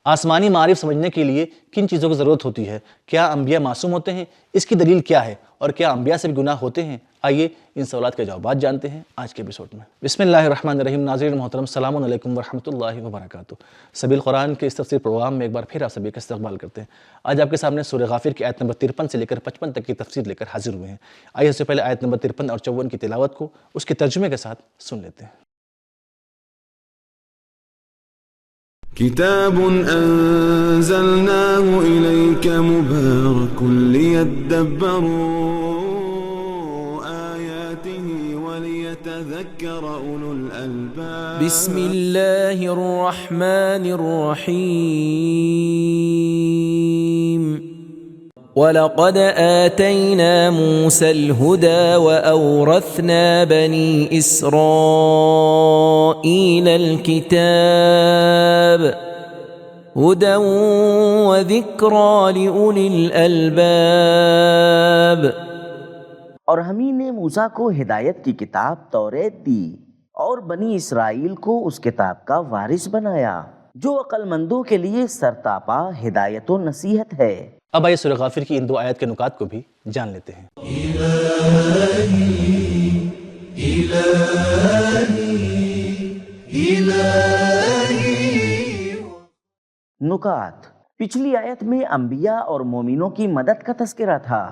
آسمانی معارف سمجھنے کے لیے کن چیزوں کی ضرورت ہوتی ہے؟ کیا انبیاء معصوم ہوتے ہیں؟ اس کی دلیل کیا ہے؟ اور کیا انبیاء سے بھی گناہ ہوتے ہیں؟ آئیے ان سوالات کے جوابات جانتے ہیں آج کے ایپیسوڈ میں۔ بسم اللہ الرحمن الرحیم۔ ناظرین محترم، السلام علیکم ورحمۃ اللہ وبرکاتہ۔ سبیل قرآن کے اس تفسیر پروگرام میں ایک بار پھر آپ سبھی کا استقبال کرتے ہیں۔ آج آپ کے سامنے سورہ غافر کی آیت نمبر 53 سے لے کر 55 تک کی تفسیر لے کر حاضر ہوئے ہیں۔ آئیے اس سے پہلے آیت نمبر 53 اور 54 کی تلاوت کو اس کے ترجمے کے ساتھ سن لیتے ہیں۔ كتاب أنزلناه إليك مبارك ليدبروا آياته وليتذكر أولو الألباب بسم الله الرحمن الرحيم وَلَقَدْ آتَيْنَا مُوسَى الْهُدَى وَأَوْرَثْنَا بَنِي إِسْرَائِيلَ الْكِتَابَ هُدًى وَذِكْرَى لِأُولِي الْأَلْبَابِ۔ اور ہم ہی نے موسیٰ کو ہدایت کی کتاب توریت دی اور بنی اسرائیل کو اس کتاب کا وارث بنایا جو عقل مندوں کے لیے سرتاپا ہدایت و نصیحت ہے۔ اب آئیے سورہ غافر کی ان دو آیات کے نکات کو بھی جان لیتے ہیں۔ نکات: پچھلی آیت میں انبیاء اور مومنوں کی مدد کا تذکرہ تھا،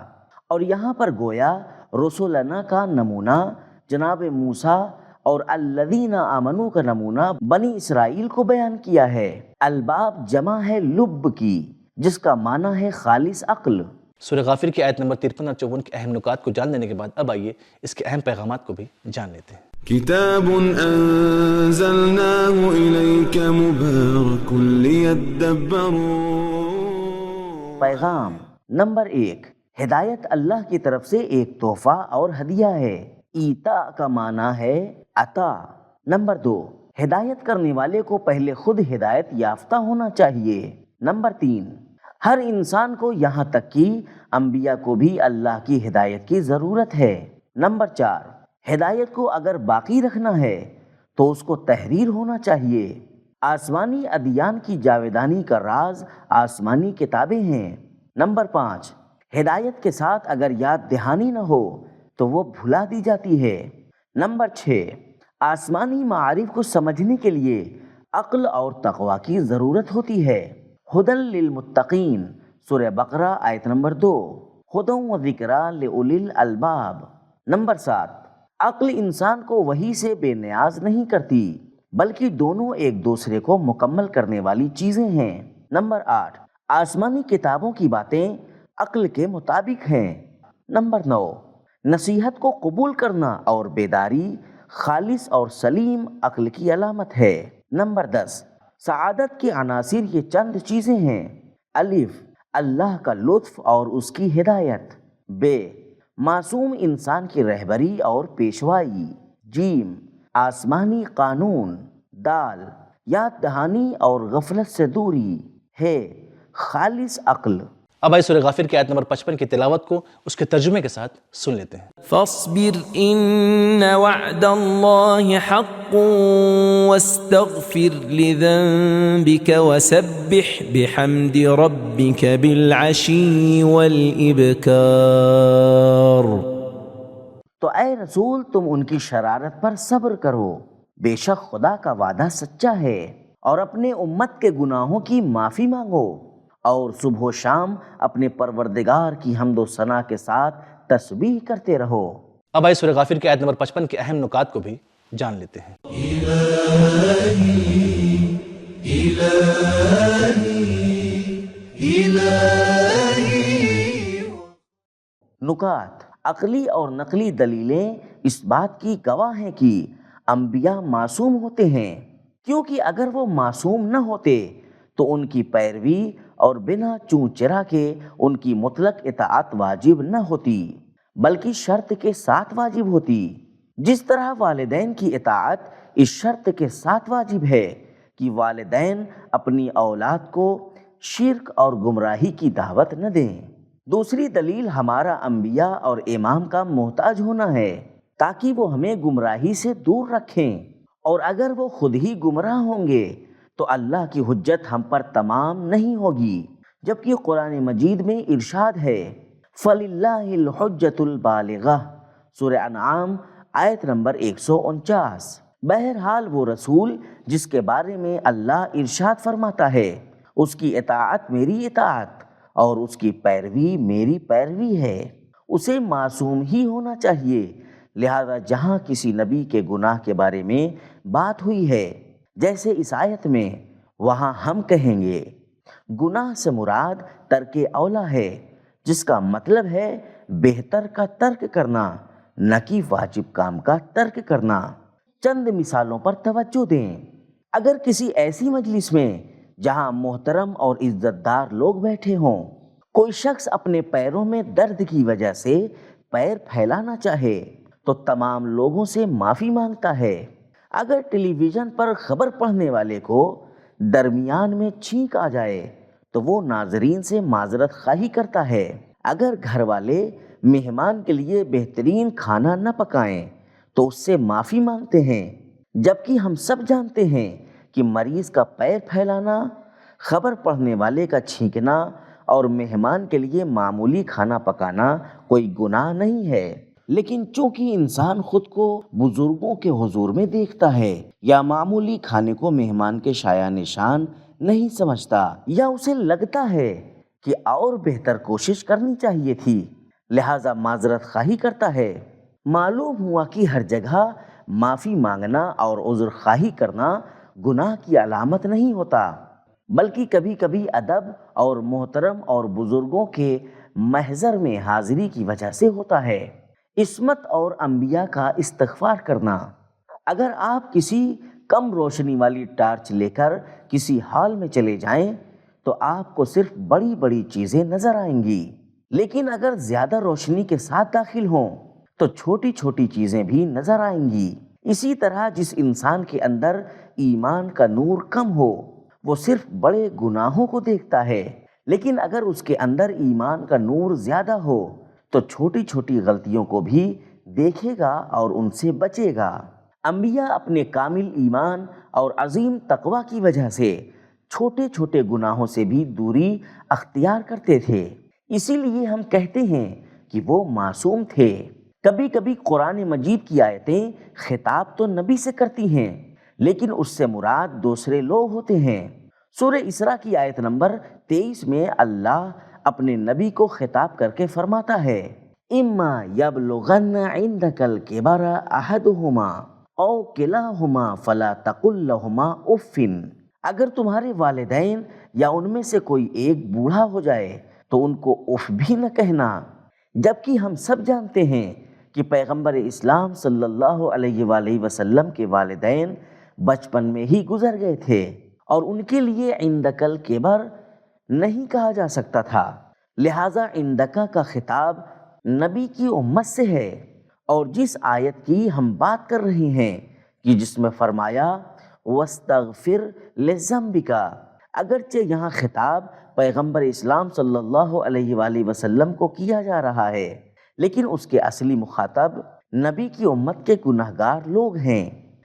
اور یہاں پر گویا رسولنا کا نمونہ جناب موسیٰ اور الذین آمنوا کا نمونہ بنی اسرائیل کو بیان کیا ہے۔ الباب جمع ہے لب کی، جس کا معنی ہے خالص عقل۔ سورہ غافر کی آیت نمبر 53 اور 54 کے اہم نکات کو جان لینے کے بعد اب آئیے اس کے اہم پیغامات کو بھی جان لیتے ہیں۔ كتاب أنزلناه إليك مبارك ليدبروا۔ پیغام نمبر 1، ہدایت اللہ کی طرف سے ایک تحفہ اور ہدیہ ہے۔ ایتا کا معنی ہے عطا۔ نمبر 2، ہدایت کرنے والے کو پہلے خود ہدایت یافتہ ہونا چاہیے۔ نمبر 3، ہر انسان کو یہاں تک کہ انبیاء کو بھی اللہ کی ہدایت کی ضرورت ہے۔ نمبر 4، ہدایت کو اگر باقی رکھنا ہے تو اس کو تحریر ہونا چاہیے۔ آسمانی ادیان کی جاویدانی کا راز آسمانی کتابیں ہیں۔ نمبر 5، ہدایت کے ساتھ اگر یاد دہانی نہ ہو تو وہ بھلا دی جاتی ہے۔ نمبر 6، آسمانی معارف کو سمجھنے کے لیے عقل اور تقوی کی ضرورت ہوتی ہے۔ ہدی للمتقین، سورہ بقرہ آیت نمبر 2، ہدی و ذکریٰ لأولی الالباب۔ نمبر 7، عقل انسان کو وحی سے بے نیاز نہیں کرتی، بلکہ دونوں ایک دوسرے کو مکمل کرنے والی چیزیں ہیں۔ نمبر 8، آسمانی کتابوں کی باتیں عقل کے مطابق ہیں۔ نمبر 9، نصیحت کو قبول کرنا اور بیداری خالص اور سلیم عقل کی علامت ہے۔ نمبر 10، سعادت کے عناصر یہ چند چیزیں ہیں: الف، اللہ کا لطف اور اس کی ہدایت۔ ب، معصوم انسان کی رہبری اور پیشوائی۔ جیم، آسمانی قانون۔ دال، یاد دہانی اور غفلت سے دوری۔ ہے، خالص عقل۔ اب آئیے سورہ غافر کی آیت نمبر 55 کی تلاوت کو اس کے ترجمے کے ساتھ سن لیتے ہیں۔ فاصبر ان وعد اللہ حق واستغفر لذنبك وسبح بحمد ربك بالعشی والابکار۔ تو اے رسول، تم ان کی شرارت پر صبر کرو، بے شک خدا کا وعدہ سچا ہے، اور اپنے امت کے گناہوں کی معافی مانگو، اور صبح و شام اپنے پروردگار کی حمد و ثنا کے ساتھ تسبیح کرتے رہو۔ اب آئیے سورہ غافر کی آیت نمبر 55 کے اہم نکات کو بھی جان لیتے ہیں۔ نکات: عقلی اور نقلی دلیلیں اس بات کی گواہ ہیں کہ انبیاء معصوم ہوتے ہیں، کیونکہ اگر وہ معصوم نہ ہوتے تو ان کی پیروی اور بنا چوں چرا کے ان کی مطلق اطاعت واجب نہ ہوتی، بلکہ شرط کے ساتھ واجب ہوتی۔ جس طرح والدین کی اطاعت اس شرط کے ساتھ واجب ہے کہ والدین اپنی اولاد کو شرک اور گمراہی کی دعوت نہ دیں۔ دوسری دلیل ہمارا انبیاء اور امام کا محتاج ہونا ہے تاکہ وہ ہمیں گمراہی سے دور رکھیں، اور اگر وہ خود ہی گمراہ ہوں گے تو اللہ کی حجت ہم پر تمام نہیں ہوگی، جبکہ قرآن مجید میں ارشاد ہے فَلِلَّهِ الْحُجَّةُ الْبَالِغَةُ، سورہ انعام آیت نمبر 149۔ بہرحال وہ رسول جس کے بارے میں اللہ ارشاد فرماتا ہے اس کی اطاعت میری اطاعت اور اس کی پیروی میری پیروی ہے، اسے معصوم ہی ہونا چاہیے۔ لہذا جہاں کسی نبی کے گناہ کے بارے میں بات ہوئی ہے جیسے اس آیت میں، وہاں ہم کہیں گے گناہ سے مراد ترک اولا ہے، جس کا مطلب ہے بہتر کا ترک کرنا، نہ کہ واجب کام کا ترک کرنا۔ چند مثالوں پر توجہ دیں۔ اگر کسی ایسی مجلس میں جہاں محترم اور عزت دار لوگ بیٹھے ہوں، کوئی شخص اپنے پیروں میں درد کی وجہ سے پیر پھیلانا چاہے تو تمام لوگوں سے معافی مانگتا ہے۔ اگر ٹیلی ویژن پر خبر پڑھنے والے کو درمیان میں چھینک آ جائے تو وہ ناظرین سے معذرت خواہی کرتا ہے۔ اگر گھر والے مہمان کے لیے بہترین کھانا نہ پکائیں تو اس سے معافی مانگتے ہیں، جبکہ ہم سب جانتے ہیں کہ مریض کا پیر پھیلانا، خبر پڑھنے والے کا چھینکنا اور مہمان کے لیے معمولی کھانا پکانا کوئی گناہ نہیں ہے۔ لیکن چونکہ انسان خود کو بزرگوں کے حضور میں دیکھتا ہے یا معمولی کھانے کو مہمان کے شایع نشان نہیں سمجھتا، یا اسے لگتا ہے کہ اور بہتر کوشش کرنی چاہیے تھی، لہٰذا معذرت خواہی کرتا ہے۔ معلوم ہوا کہ ہر جگہ معافی مانگنا اور عذر خواہی کرنا گناہ کی علامت نہیں ہوتا، بلکہ کبھی کبھی ادب اور محترم اور بزرگوں کے محضر میں حاضری کی وجہ سے ہوتا ہے۔ عصمت اور انبیاء کا استغفار کرنا۔ اگر آپ کسی کم روشنی والی ٹارچ لے کر کسی ہال میں چلے جائیں تو آپ کو صرف بڑی بڑی چیزیں نظر آئیں گی، لیکن اگر زیادہ روشنی کے ساتھ داخل ہوں تو چھوٹی چھوٹی چیزیں بھی نظر آئیں گی۔ اسی طرح جس انسان کے اندر ایمان کا نور کم ہو وہ صرف بڑے گناہوں کو دیکھتا ہے، لیکن اگر اس کے اندر ایمان کا نور زیادہ ہو تو چھوٹی چھوٹی غلطیوں کو بھی دیکھے گا اور ان سے بچے گا۔ انبیاء اپنے کامل ایمان اور عظیم تقوی کی وجہ سے چھوٹے چھوٹے گناہوں سے بھی دوری اختیار کرتے تھے، اسی لیے ہم کہتے ہیں کہ وہ معصوم تھے۔ کبھی کبھی قرآن مجید کی آیتیں خطاب تو نبی سے کرتی ہیں، لیکن اس سے مراد دوسرے لوگ ہوتے ہیں۔ سورہ اسراء کی آیت نمبر 23 میں اللہ اپنے نبی کو خطاب کر کے فرماتا ہے اما یبلغن عندک الکبر احدہما او کلاہما فلا تقل لہما اف، اگر تمہارے والدین یا ان میں سے کوئی ایک بوڑھا ہو جائے تو ان کو اف بھی نہ کہنا، جبکہ ہم سب جانتے ہیں کہ پیغمبر اسلام صلی اللہ علیہ وآلہ وسلم کے والدین بچپن میں ہی گزر گئے تھے اور ان کے لیے عندک الکبر نہیں کہا جا سکتا تھا، لہٰذا عندکا کا خطاب نبی کی امت سے ہے۔ اور جس آیت کی ہم بات کر رہے ہیں کہ جس میں فرمایا وَاسْتَغْفِرْ لِذَنْبِكَ، اگرچہ یہاں خطاب پیغمبر اسلام صلی اللہ علیہ وآلہ وسلم کو کیا جا رہا ہے، لیکن اس کے اصلی مخاطب نبی کی امت کے گناہگار لوگ ہیں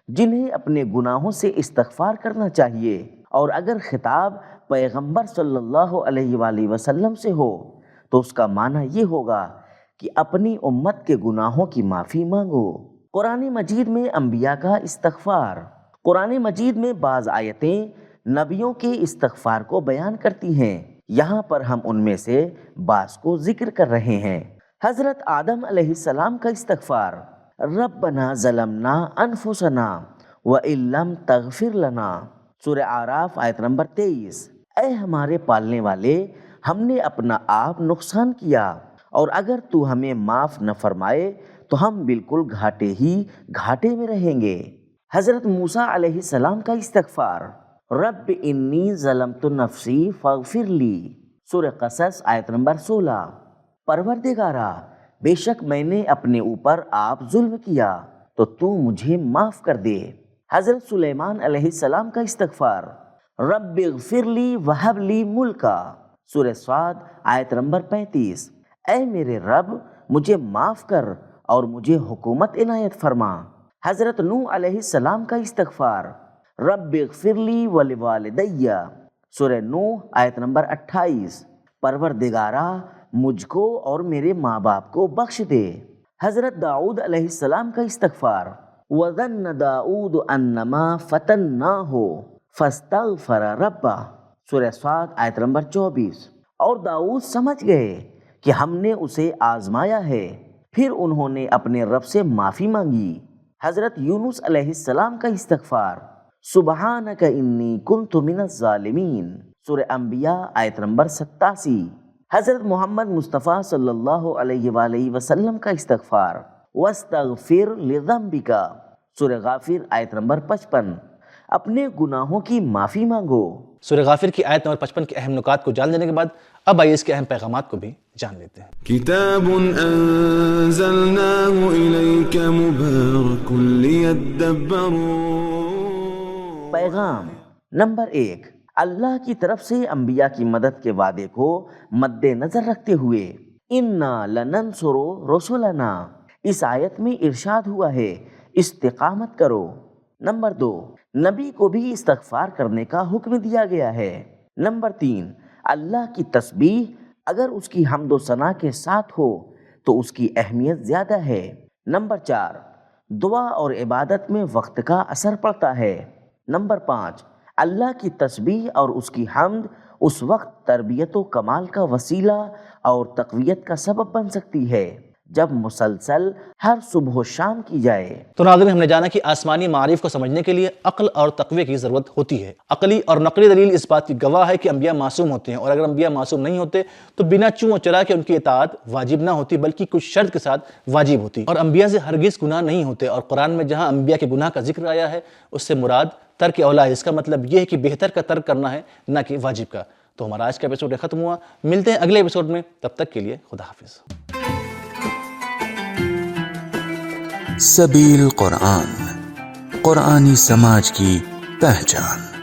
جنہیں اپنے گناہوں سے استغفار کرنا چاہیے، اور اگر خطاب پیغمبر صلی اللہ علیہ وآلہ وسلم سے ہو تو اس کا معنی یہ ہوگا کہ اپنی امت کے گناہوں کی معافی مانگو۔ قرآن مجید میں انبیاء کا استغفار۔ قرآن مجید میں بعض آیتیں نبیوں کے استغفار کو بیان کرتی ہیں، یہاں پر ہم ان میں سے بعض کو ذکر کر رہے ہیں۔ حضرت آدم علیہ السلام کا استغفار، ربنا ظلمنا انفسنا وَإِن لَّمْ تَغْفِرْ لَنَا، سورہ اعراف آیت نمبر 23۔ اے ہمارے پالنے والے، ہم نے اپنا آپ نقصان کیا، اور اگر تو ہمیں معاف نہ فرمائے تو ہم بالکل گھاٹے میں رہیں گے۔ حضرت موسیٰ علیہ السلام کا استغفار، رب انی ظلمت نفسی فاغفر لی، سورہ قصص آیت نمبر 16۔ پروردگارا، بے شک میں نے اپنے اوپر آپ ظلم کیا تو مجھے معاف کر دے۔ حضرت سلیمان علیہ السلام کا استغفار، رب اغفر لی وہب لی ملکا، سورہ صاد آیت نمبر 35۔ اے میرے رب، مجھے معاف کر اور مجھے حکومت عنایت فرما۔ حضرت نوح علیہ السلام کا استغفار، رب اغفر لی ولوالدی، سورہ نوح آیت نمبر 28، پروردگارا مجھ کو اور میرے ماں باپ کو بخش دے۔ حضرت داؤد علیہ السلام کا استغفار، وَظَنَّ دَاؤُودُ أَنَّمَا فَتَنَّاهُ فَاسْتَغْفَرَ رَبَّهُ، سورہ صاد آیت نمبر 24۔ اور داؤد سمجھ گئے کہ ہم نے اسے آزمایا ہے، پھر انہوں نے اپنے رب سے معافی مانگی۔ حضرت یونس علیہ السلام کا استغفار، سبحانک انی کنت من الظالمین، سورہ انبیاء آیت نمبر 87۔ حضرت محمد مصطفیٰ صلی اللہ علیہ وآلہ وسلم کا استغفار، واستغفر لذنبک، سورہ غافر آیت نمبر 55۔ اپنے گناہوں کی معافی مانگو۔ سورہ غافر کی آیت نمبر 55 کے اہم نکات کو جان لینے کے بعد اب آئیے اس کے اہم پیغامات کو بھی جان لیتے ہیں۔ كتاب أنزلناه إليك مبارك ليدبروا۔ پیغام نمبر 1، اللہ کی طرف سے انبیاء کی مدد کے وعدے کو مد نظر رکھتے ہوئے انا لننصر رسلنا، اس آیت میں ارشاد ہوا ہے استقامت کرو۔ نمبر 2، نبی کو بھی استغفار کرنے کا حکم دیا گیا ہے۔ نمبر 3، اللہ کی تسبیح اگر اس کی حمد و ثنا کے ساتھ ہو تو اس کی اہمیت زیادہ ہے۔ نمبر 4، دعا اور عبادت میں وقت کا اثر پڑتا ہے۔ نمبر 5، اللہ کی تسبیح اور اس کی حمد اس وقت تربیت و کمال کا وسیلہ اور تقویت کا سبب بن سکتی ہے جب مسلسل ہر صبح و شام کی جائے۔ تو ناظرین، ہم نے جانا کہ آسمانی معارف کو سمجھنے کے لیے عقل اور تقوی کی ضرورت ہوتی ہے۔ عقلی اور نقلی دلیل اس بات کی گواہ ہے کہ انبیاء معصوم ہوتے ہیں، اور اگر انبیاء معصوم نہیں ہوتے تو بنا چوں و چرا کے ان کی اطاعت واجب نہ ہوتی بلکہ کچھ شرط کے ساتھ واجب ہوتی، اور انبیاء سے ہرگز گناہ نہیں ہوتے۔ اور قرآن میں جہاں انبیاء کے گناہ کا ذکر آیا ہے اس سے مراد ترک اولا ہے۔ اس کا مطلب یہ ہے کہ بہتر کا ترک کرنا ہے، نہ کہ واجب کا۔ تو ہمارا آج کا ایپیسوڈ ختم ہوا، ملتے ہیں اگلے ایپیسوڈ میں، تب تک کے لیے خدا حافظ۔ سبیل قرآن، قرآنی سماج کی پہچان۔